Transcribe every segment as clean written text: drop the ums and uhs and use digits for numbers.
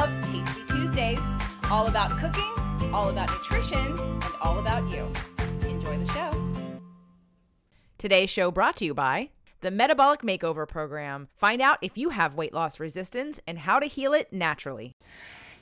of Tasty Tuesdays. All about cooking, all about nutrition, and all about you. Enjoy the show. Today's show brought to you by the Metabolic Makeover Program. Find out if you have weight loss resistance and how to heal it naturally.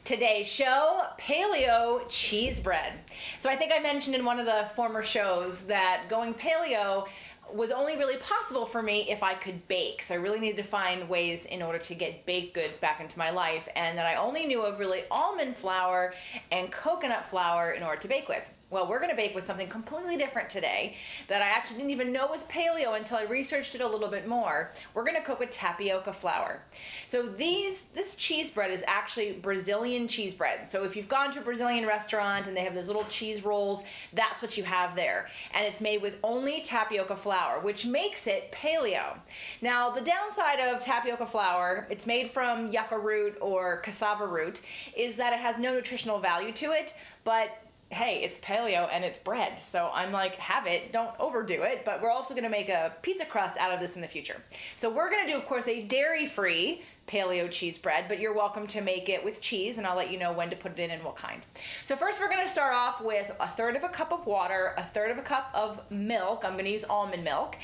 Today's show, paleo cheese bread. So I think I mentioned in one of the former shows that going paleo was only really possible for me if I could bake. So I really needed to find ways in order to get baked goods back into my life, and that I only knew of really almond flour and coconut flour in order to bake with. Well, we're gonna bake with something completely different today that I actually didn't even know was paleo until I researched it a little bit more. We're gonna cook with tapioca flour. So this cheese bread is actually Brazilian cheese bread. So if you've gone to a Brazilian restaurant and they have those little cheese rolls, that's what you have there. And it's made with only tapioca flour, which makes it paleo. Now, the downside of tapioca flour, it's made from yucca root or cassava root, is that it has no nutritional value to it, but hey, it's paleo and it's bread. So I'm like, have it, don't overdo it, but we're also gonna make a pizza crust out of this in the future. So we're gonna do, of course, a dairy-free paleo cheese bread, but you're welcome to make it with cheese, and I'll let you know when to put it in and what kind. So first we're gonna start off with 1/3 cup of water, 1/3 cup of milk, I'm gonna use almond milk,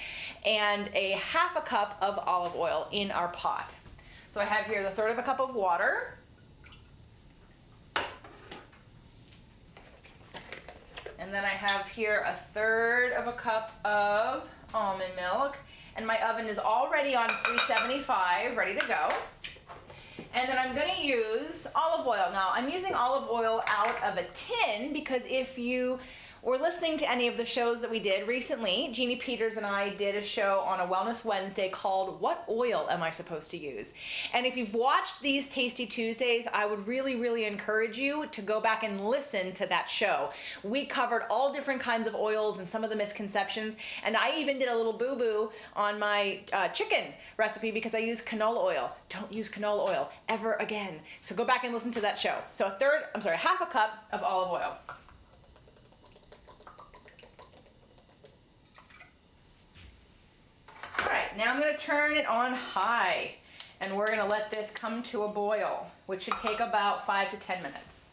and 1/2 cup of olive oil in our pot. So I have here 1/3 cup of water, and then I have here 1/3 cup of almond milk, and my oven is already on 375, ready to go. And then I'm gonna use olive oil. Now, I'm using olive oil out of a tin because if you were listening to any of the shows that we did recently, Jeannie Peters and I did a show on a Wellness Wednesday called What Oil Am I Supposed to Use? And if you've watched these Tasty Tuesdays, I would really, really encourage you to go back and listen to that show. We covered all different kinds of oils and some of the misconceptions, and I even did a little boo-boo on my chicken recipe because I used canola oil. Don't use canola oil ever again. So go back and listen to that show. So 1/2 cup of olive oil. All right, now I'm going to turn it on high, and we're going to let this come to a boil, which should take about 5 to 10 minutes.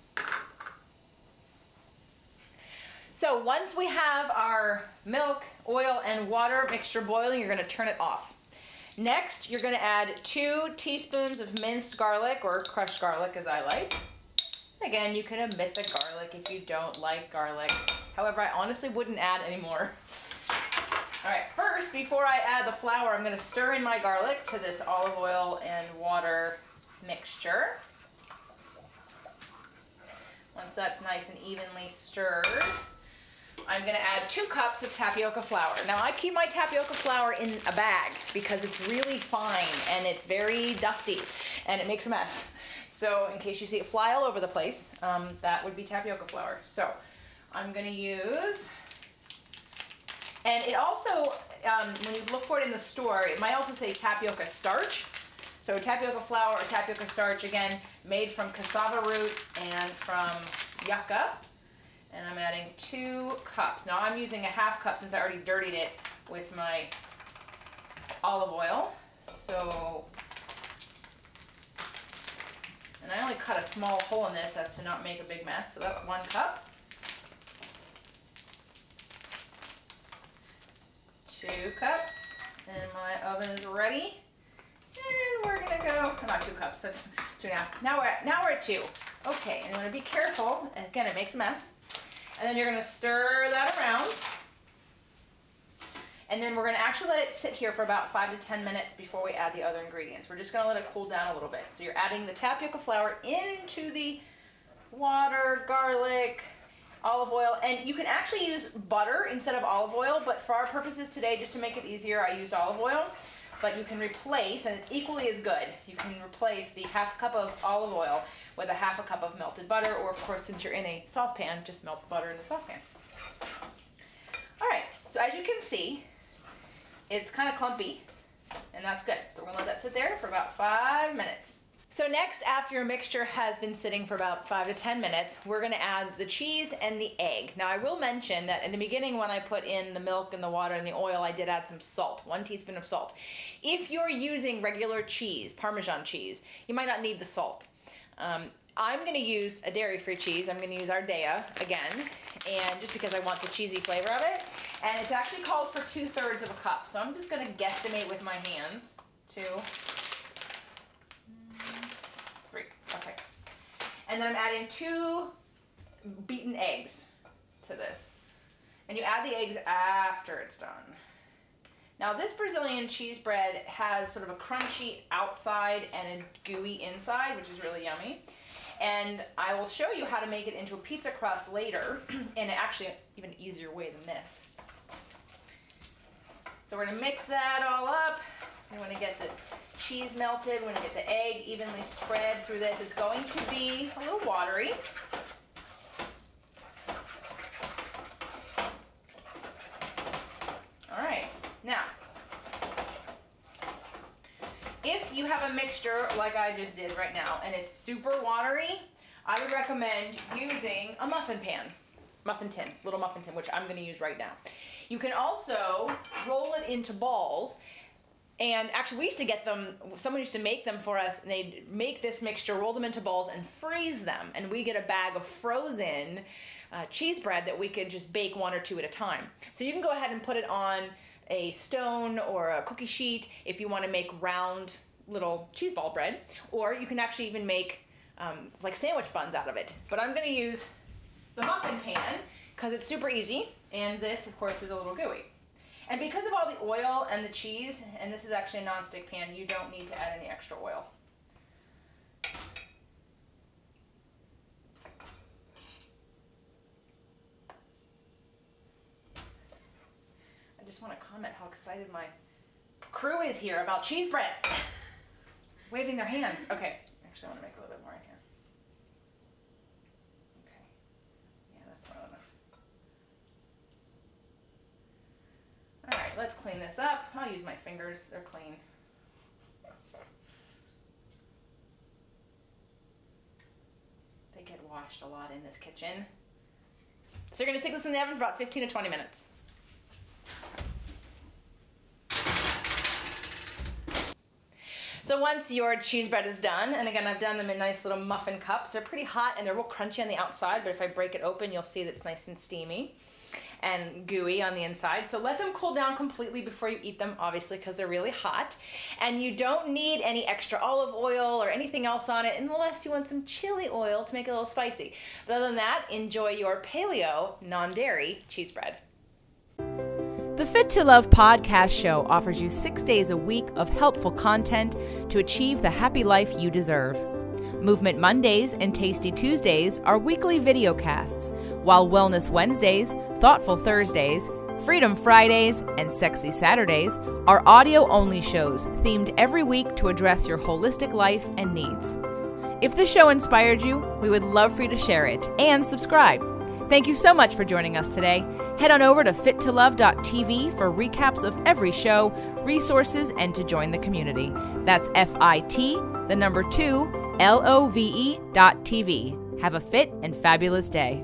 So once we have our milk, oil, and water mixture boiling, you're going to turn it off. Next, you're going to add 2 teaspoons of minced garlic, or crushed garlic as I like. Again, you can omit the garlic if you don't like garlic. However, I honestly wouldn't add any more. All right, first, before I add the flour, I'm gonna stir in my garlic to this olive oil and water mixture. Once that's nice and evenly stirred, I'm gonna add 2 cups of tapioca flour. Now, I keep my tapioca flour in a bag because it's really fine and it's very dusty and it makes a mess. So in case you see it fly all over the place, that would be tapioca flour. So I'm gonna use, and it also, when you look for it in the store, it might also say tapioca starch. So tapioca flour or tapioca starch, again, made from cassava root and from yucca. And I'm adding 2 cups. Now I'm using 1/2 cup since I already dirtied it with my olive oil. So, and I only cut a small hole in this as to not make a big mess. So that's 1 cup. 2 cups, and my oven is ready. And we're gonna go, not 2 cups, that's 2.5. Now we're at 2. Okay, and you wanna be careful. Again, it makes a mess. And then you're gonna stir that around. And then we're gonna actually let it sit here for about 5 to 10 minutes before we add the other ingredients. We're just gonna let it cool down a little bit. So you're adding the tapioca flour into the water, garlic, olive oil, and you can actually use butter instead of olive oil, but for our purposes today, just to make it easier, I used olive oil. But you can replace, and it's equally as good, you can replace the 1/2 cup of olive oil with 1/2 cup of melted butter, or of course, since you're in a saucepan, just melt the butter in the saucepan. All right, so as you can see, it's kind of clumpy, and that's good. So we're gonna let that sit there for about 5 minutes. So next, after your mixture has been sitting for about 5 to 10 minutes, we're gonna add the cheese and the egg. Now I will mention that in the beginning when I put in the milk and the water and the oil, I did add some salt, 1 teaspoon of salt. If you're using regular cheese, Parmesan cheese, you might not need the salt. I'm going to use a dairy-free cheese. I'm going to use Ardea again, and just because I want the cheesy flavor of it. And it's actually called for 2/3 of a cup, so I'm just going to guesstimate with my hands. 2, 3, okay. And then I'm adding 2 beaten eggs to this. And you add the eggs after it's done. Now this Brazilian cheese bread has sort of a crunchy outside and a gooey inside, which is really yummy. And I will show you how to make it into a pizza crust later in actually even easier way than this. So we're gonna mix that all up. We wanna get the cheese melted, we wanna get the egg evenly spread through this. It's going to be a little watery. All right, now, if you have a mixture like I just did right now and it's super watery, I would recommend using a muffin pan, little muffin tin, which I'm gonna use right now. You can also roll it into balls, and actually we used to get them, someone used to make them for us, and they'd make this mixture, roll them into balls and freeze them, and we get a bag of frozen cheese bread that we could just bake 1 or 2 at a time. So you can go ahead and put it on a stone or a cookie sheet if you want to make round little cheese ball bread, or you can actually even make like sandwich buns out of it. But I'm going to use the muffin pan because it's super easy, and this of course is a little gooey. And because of all the oil and the cheese, and this is actually a non-stick pan, you don't need to add any extra oil. I just want to comment how excited my crew is here about cheese bread. Waving their hands. Okay, actually I want to make a little bit more in here. Okay, yeah, that's not enough. All right, let's clean this up. I'll use my fingers, they're clean. They get washed a lot in this kitchen. So you're gonna stick this in the oven for about 15 to 20 minutes. So once your cheese bread is done, and again, I've done them in nice little muffin cups. They're pretty hot and they're real crunchy on the outside, but if I break it open, you'll see that it's nice and steamy and gooey on the inside. So let them cool down completely before you eat them, obviously, because they're really hot. And you don't need any extra olive oil or anything else on it unless you want some chili oil to make it a little spicy. But other than that, enjoy your Paleo non-dairy cheese bread. The Fit to Love podcast show offers you 6 days a week of helpful content to achieve the happy life you deserve. Movement Mondays and Tasty Tuesdays are weekly videocasts, while Wellness Wednesdays, Thoughtful Thursdays, Freedom Fridays, and Sexy Saturdays are audio-only shows themed every week to address your holistic life and needs. If the show inspired you, we would love for you to share it and subscribe. Thank you so much for joining us today. Head on over to fittolove.tv for recaps of every show, resources, and to join the community. That's FIT, the number 2, LOVE.tv. Have a fit and fabulous day.